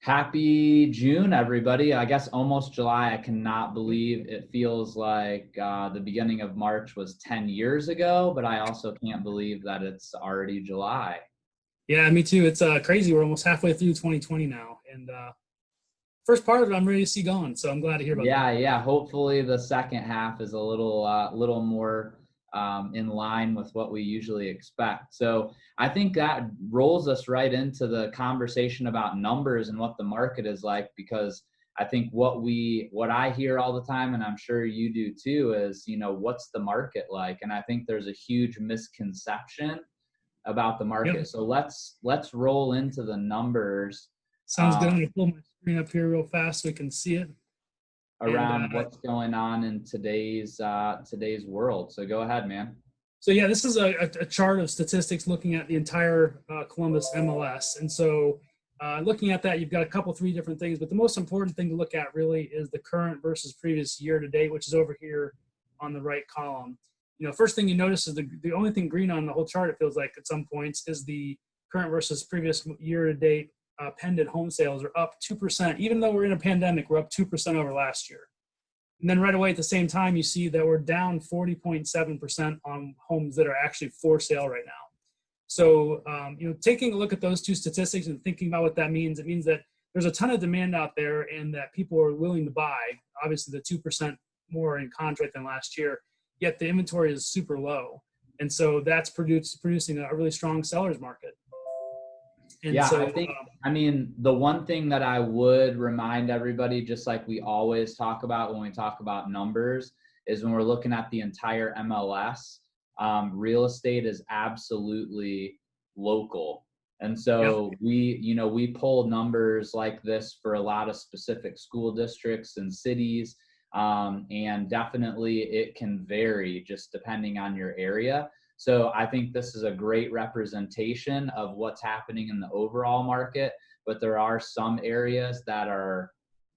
Happy June, everybody. I guess almost July. I cannot believe it feels like the beginning of March was 10 years ago, but I also can't believe that it's already July. Yeah, me too. It's crazy. We're almost halfway through 2020 now, and first part of it, I'm ready to see going. So I'm glad to hear about that. Yeah. Hopefully the second half is a little more in line with what we usually expect. So I think that rolls us right into the conversation about numbers and what the market is like, because I think what I hear all the time, and I'm sure you do too, is, what's the market like? And I think there's a huge misconception about the Yep, market. So let's roll into the numbers. sounds good. Um, I'm gonna pull my screen up here real fast so we can see it. And Around what's going on in today's world. So go ahead, man. so yeah, this is a chart of statistics looking at the entire Columbus MLS. And so looking at that, you've got three different things, but the most important thing to look at really is the current versus previous year to date, which is over here on the right column. First thing you notice is the only thing green on the whole chart, it feels like at some points, is the current versus previous year to date pendant home sales are up 2%. Even though we're in a pandemic, we're up 2% over last year. And then right away at the same time, you see that we're down 40.7% on homes that are actually for sale right now. So, taking a look at those two statistics and thinking about what that means, it means that there's a ton of demand out there and that people are willing to buy. Obviously, the 2% more in contract than last year, yet the inventory is super low. And so that's producing a really strong seller's market. And Yeah, so, I mean, the one thing that I would remind everybody, just like we always talk about when we talk about numbers, is when we're looking at the entire MLS, real estate is absolutely local. And yeah, so we pull numbers like this for a lot of specific school districts and cities. And definitely it can vary just depending on your area. So I think this is a great representation of what's happening in the overall market, but there are some areas that are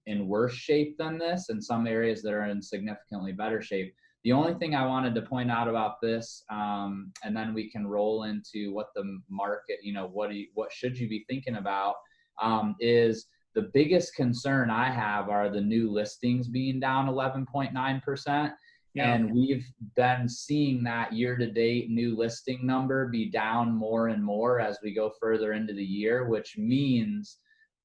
in worse shape than this and some areas that are in significantly better shape. The only thing I wanted to point out about this, and then we can roll into what the market, what should you be thinking about, is the biggest concern I have are the new listings being down 11.9%. yeah. And we've been seeing that year to date new listing number be down more and more as we go further into the year, which means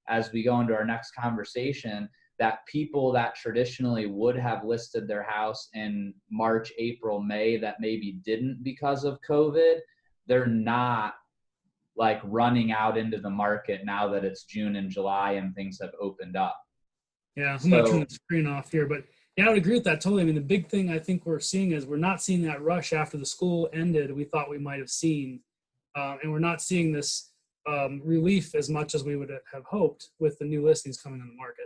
as we go into our next conversation, that people that traditionally would have listed their house in March, April, May that maybe didn't because of COVID, they're not like running out into the market now that it's June and July and things have opened up. Yeah, I'm going to turn So the screen off here, but yeah, I would agree with that totally. I mean, the big thing I think we're seeing is we're not seeing that rush after the school ended. We thought we might have seen, and we're not seeing this relief as much as we would have hoped with the new listings coming on the market.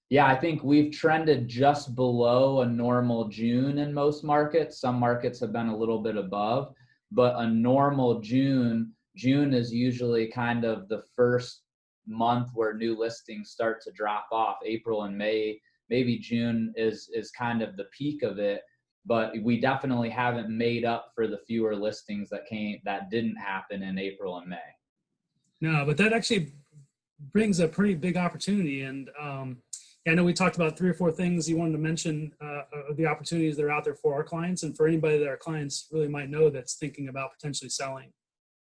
yeah, I think we've trended just below a normal June in most markets. Some markets have been a little bit above, but a normal June is usually kind of the first month where new listings start to drop off. April and May, maybe June is kind of the peak of it, but we definitely haven't made up for the fewer listings that didn't happen in April and May. No, but that actually brings a pretty big opportunity. And I know we talked about three or four things you wanted to mention the opportunities that are out there for our clients and for anybody that our clients really might know that's thinking about potentially selling.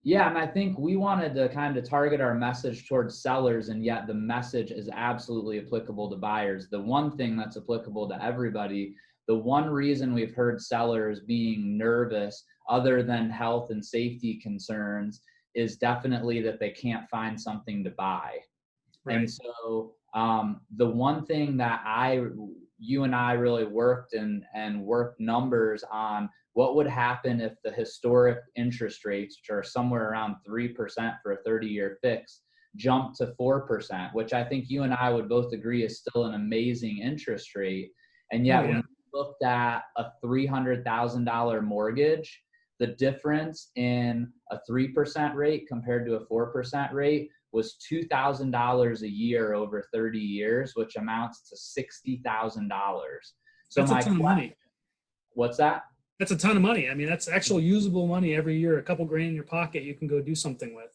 Yeah, and I think we wanted to kind of target our message towards sellers, and yet the message is absolutely applicable to buyers. The one thing that's applicable to everybody, the one reason we've heard sellers being nervous, other than health and safety concerns, is definitely that they can't find something to buy. And Right. so the one thing that you and I really worked and worked numbers on what would happen if the historic interest rates, which are somewhere around 3% for a 30-year fix, jumped to 4%, which I think you and I would both agree is still an amazing interest rate. And Oh, yet when yeah. we looked at a $300,000 mortgage, the difference in a 3% rate compared to a 4% rate was $2,000 a year over 30 years, which amounts to $60,000. So That's a my ton of question, money. what's that? That's a ton of money. I mean, that's actual usable money every year. A couple grand in your pocket, you can go do something with.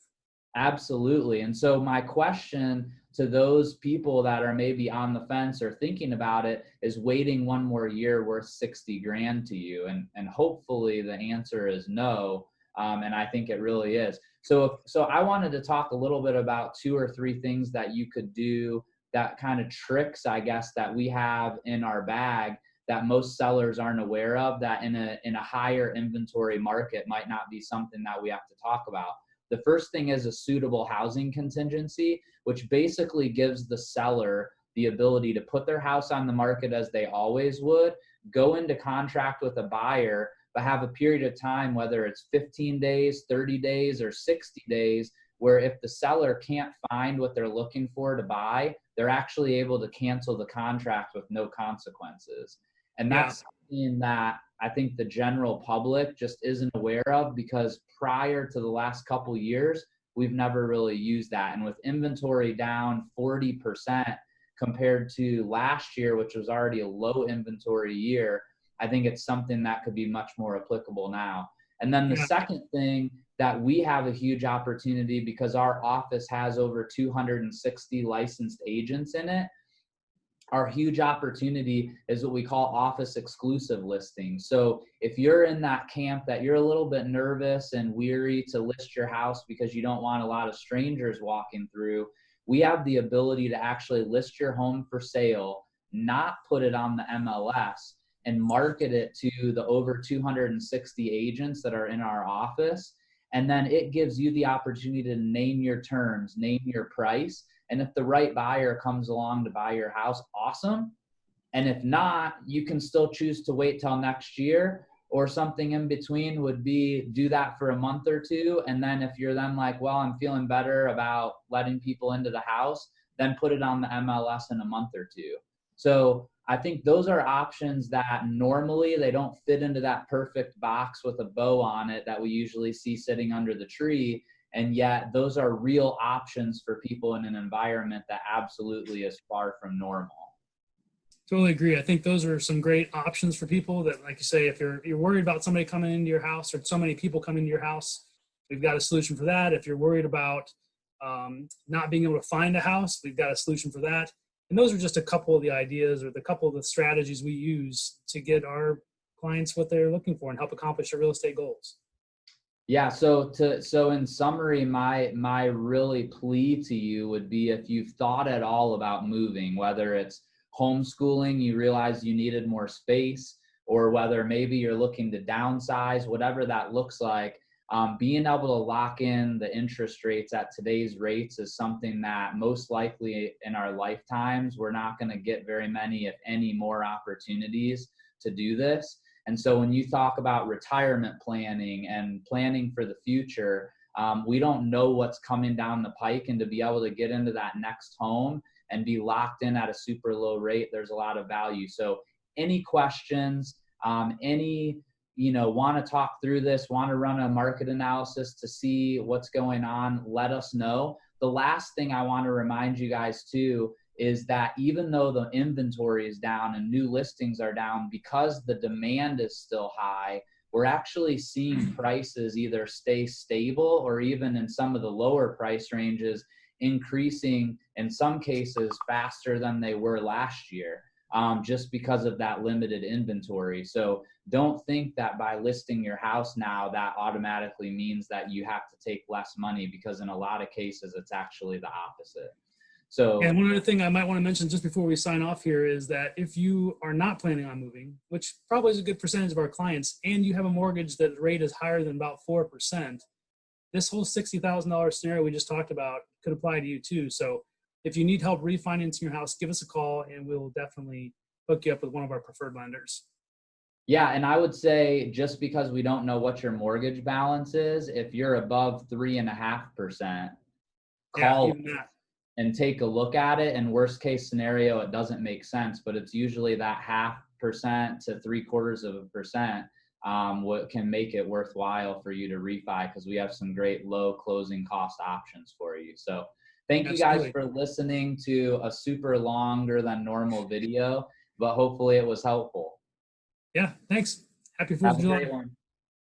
Absolutely. And so my question to those people that are maybe on the fence or thinking about it is waiting one more year worth 60 grand to you. And hopefully the answer is no. And I think it really is. So I wanted to talk a little bit about 2 or 3 things that you could do, that kind of tricks, I guess, that we have in our bag that most sellers aren't aware of, that in a higher inventory market might not be something that we have to talk about. The first thing is a suitable housing contingency, which basically gives the seller the ability to put their house on the market as they always would, go into contract with a buyer, but have a period of time, whether it's 15 days, 30 days, or 60 days, where if the seller can't find what they're looking for to buy, they're actually able to cancel the contract with no consequences. And Yeah. that's something that I think the general public just isn't aware of, because prior to the last couple years, we've never really used that. And with inventory down 40% compared to last year, which was already a low inventory year, I think it's something that could be much more applicable now. And then the Yeah. second thing that we have a huge opportunity, because our office has over 260 licensed agents in it, our huge opportunity is what we call office exclusive listings. So if you're in that camp that you're a little bit nervous and weary to list your house because you don't want a lot of strangers walking through, we have the ability to actually list your home for sale, not put it on the MLS, and market it to the over 260 agents that are in our office. And then it gives you the opportunity to name your terms, name your price. And if the right buyer comes along to buy your house, awesome. And if not, you can still choose to wait till next year, or something in between would be do that for a month or two. And then if you're then like, well, I'm feeling better about letting people into the house, then put it on the MLS in a month or two. So I think those are options that normally they don't fit into that perfect box with a bow on it that we usually see sitting under the tree. And yet those are real options for people in an environment that absolutely is far from normal. Totally agree. I think those are some great options for people that, like you say, if you're worried about somebody coming into your house or so many people coming into your house, we've got a solution for that. If you're worried about not being able to find a house, we've got a solution for that. And those are just a couple of the ideas or the couple of the strategies we use to get our clients what they're looking for and help accomplish their real estate goals. Yeah, so in summary, my really plea to you would be, if you've thought at all about moving, whether it's homeschooling, you realize you needed more space, or whether maybe you're looking to downsize, whatever that looks like, being able to lock in the interest rates at today's rates is something that most likely in our lifetimes, we're not going to get very many, if any, more opportunities to do this. And so when you talk about retirement planning and planning for the future, we don't know what's coming down the pike, and to be able to get into that next home and be locked in at a super low rate, there's a lot of value. So any questions, want to talk through this, want to run a market analysis to see what's going on, let us know. The last thing I want to remind you guys too is that even though the inventory is down and new listings are down, because the demand is still high, we're actually seeing prices either stay stable, or even in some of the lower price ranges, increasing in some cases faster than they were last year, just because of that limited inventory. So don't think that by listing your house now, that automatically means that you have to take less money, because in a lot of cases, it's actually the opposite. So, And one other thing I might want to mention just before we sign off here is that if you are not planning on moving, which probably is a good percentage of our clients, and you have a mortgage that rate is higher than about 4%, this whole $60,000 scenario we just talked about could apply to you too. So if you need help refinancing your house, give us a call and we'll definitely hook you up with one of our preferred lenders. yeah, and I would say, just because we don't know what your mortgage balance is, if you're above 3.5%, Yeah, call even that. and take a look at it. And worst case scenario, it doesn't make sense, but it's usually that 0.5% to 0.75%, what can make it worthwhile for you to refi, because we have some great low closing cost options for you. So thank you guys Absolutely. for listening to a super longer than normal video, but hopefully it was helpful. Yeah, thanks. Happy 4th Have of a July. great one.